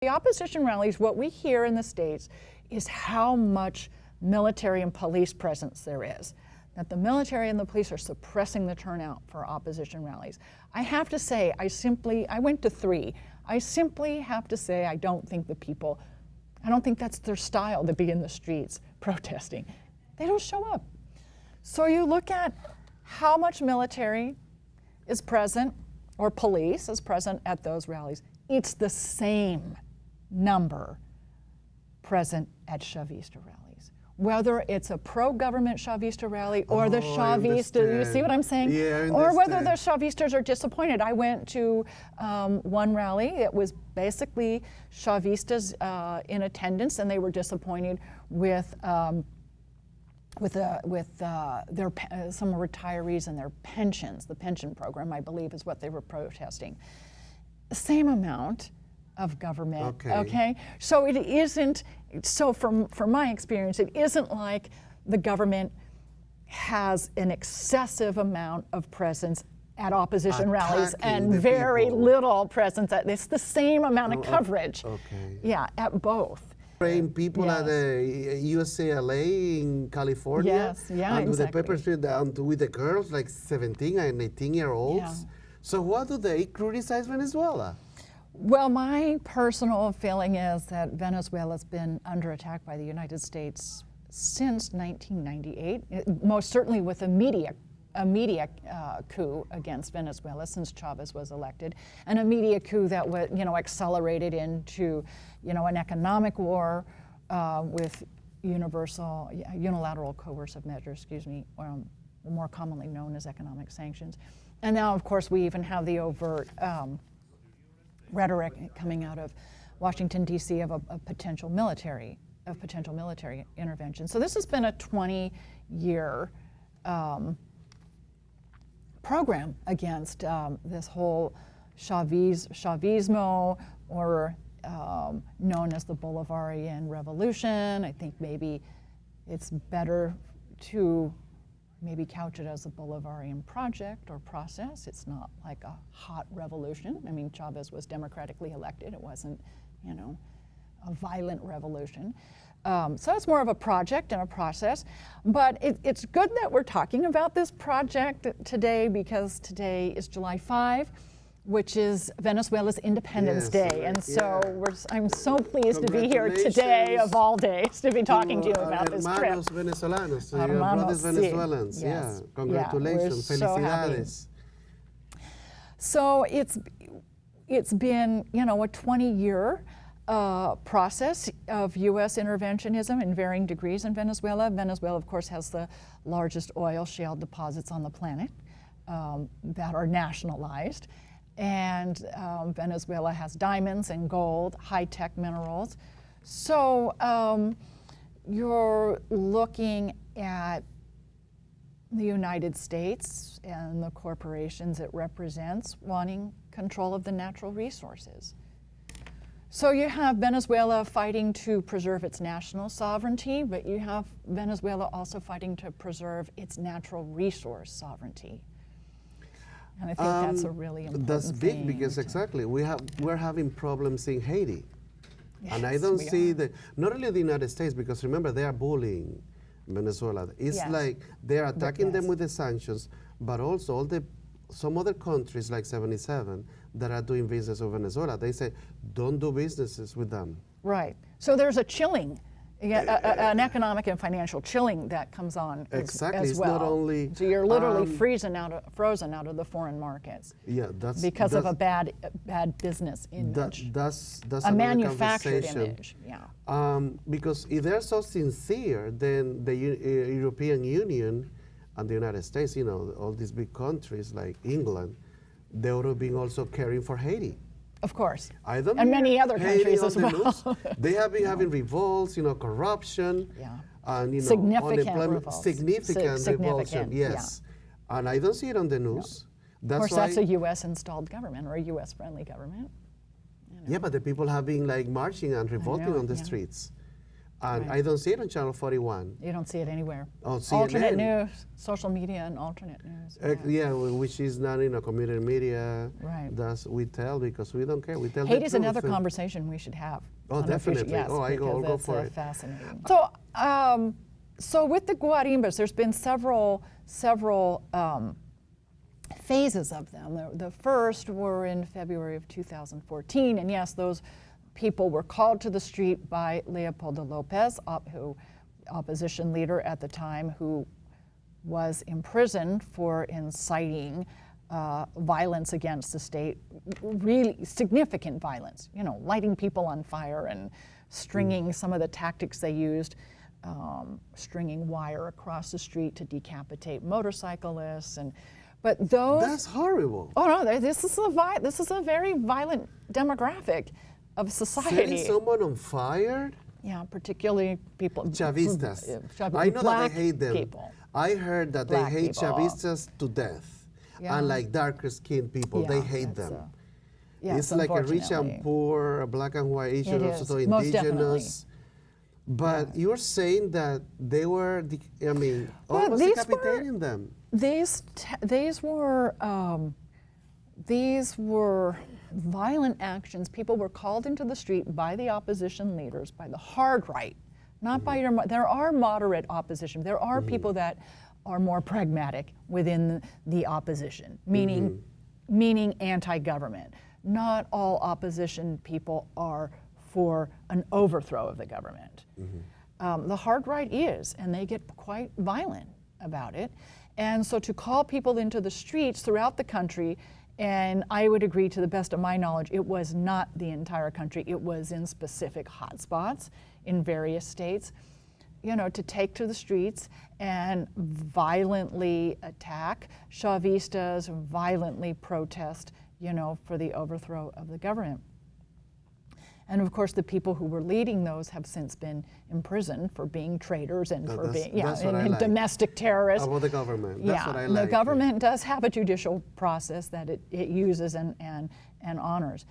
The opposition rallies, what we hear in the States is how much military and police presence there is. That the military and the police are suppressing the turnout for opposition rallies. I have to say, I went to 3. I simply have to say I don't think that's their style to be in the streets protesting. They don't show up. So you look at how much military is present or police is present at those rallies. It's the same number present at Chavista rallies. Whether it's a pro-government Chavista rally or the Chavista, you see what I'm saying? Yeah, or whether the Chavistas are disappointed. I went to one rally. It was basically Chavistas in attendance, and they were disappointed with some retirees and their pensions. The pension program, I believe, is what they were protesting. The same amount of government. Okay. So it isn't. So from my experience, it isn't like the government has an excessive amount of presence at opposition rallies and very little presence at. It's the same amount of coverage. Yeah, at both. Train people at the UCLA in California. Yes, yeah, and exactly. with the pepper spray down with the girls, like 17 and 18-year-olds. Yeah. So what do they criticize Venezuela? Well, my personal feeling is that Venezuela's been under attack by the United States since 1998, most certainly with a media coup against Venezuela since Chavez was elected, and a media coup that was, accelerated into, an economic war with unilateral coercive measures, more commonly known as economic sanctions. And now, of course, we even have the overt rhetoric coming out of Washington, D.C. of a potential military intervention. So this has been a 20-year program against this whole Chavismo, or known as the Bolivarian Revolution. I think maybe it's better to maybe couch it as a Bolivarian project or process. It's not like a hot revolution. I mean, Chavez was democratically elected. It wasn't, a violent revolution. So it's more of a project and a process. But it's good that we're talking about this project today, because today is July 5, which is Venezuela's Independence Day. And so I'm so pleased to be here today, of all days, to be talking to you about this trip. Hermanos venezolanos, your brothers Venezuelans. Yes. Yeah, congratulations, felicidades. So it's been, a 20-year process of U.S. interventionism in varying degrees in Venezuela. Venezuela, of course, has the largest oil shale deposits on the planet that are nationalized. And Venezuela has diamonds and gold, high-tech minerals. So you're looking at the United States and the corporations it represents wanting control of the natural resources. So you have Venezuela fighting to preserve its national sovereignty, but you have Venezuela also fighting to preserve its natural resource sovereignty. And I think that's a really important thing. That's big, because exactly, we're having problems in Haiti. Yes, and I don't see not only the United States, because remember, they are bullying Venezuela. It's like they're attacking them with the sanctions, but also some other countries like 77 that are doing business with Venezuela, they say, don't do businesses with them. Right. So there's a chilling, an economic and financial chilling that comes on exactly. as it's well. Not only, so you're literally frozen out of the foreign markets. Yeah, because of a bad business image. That's a manufactured image. Yeah. Because if they're so sincere, then the European Union and the United States, all these big countries like England, they would have been also caring for Haiti. Of course. And many other countries as well. They have been having revolts, corruption, and significant unemployment, revolts. significant revolution. Yes, and I don't see it on the news. No. Of course, that's a U.S. installed government or a U.S. friendly government. Yeah, but the people have been marching and revolting on the streets. And Right. I don't see it on Channel 41. You don't see it anywhere. On CNN. Alternate news, social media, and alternate news. Yeah, which is not in a community media. Right. That's we tell because we don't care. We tell Hate the is truth. another conversation we should have. Oh, on a future- definitely. Yes, Oh, I'll go because for that's, it. fascinating. So with the guarimbas, there's been several phases of them. The first were in February of 2014, and yes, those people were called to the street by Leopoldo Lopez, who opposition leader at the time, who was imprisoned for inciting violence against the state, really significant violence, lighting people on fire and stringing some of the tactics they used, stringing wire across the street to decapitate motorcyclists. But those... That's horrible. Oh no, this is a very violent demographic of society. Setting someone on fire? Yeah, particularly people... Chavistas. I know that they hate them. People. I heard that Black they hate people. Chavistas to death. Yeah. And like darker skinned people, they Yeah, hate that's, them. yes, It's like a rich unfortunately. and poor, a black and white issue, It also is, most indigenous. But you're saying that they were, almost these decapitating them. These were violent actions. People were called into the street by the opposition leaders, by the hard right, not by your. There are moderate opposition. There are people that are more pragmatic within the opposition, meaning anti-government. Not all opposition people are for an overthrow of the government. The hard right is, and they get quite violent about it. And so to call people into the streets throughout the country, and I would agree, to the best of my knowledge, it was not the entire country, it was in specific hotspots in various states, to take to the streets and violently attack Chavistas, violently protest, for the overthrow of the government. And of course, the people who were leading those have since been imprisoned for being traitors and for being, and domestic terrorists. About the government. That's what I like. The government does have a judicial process that it uses and honors.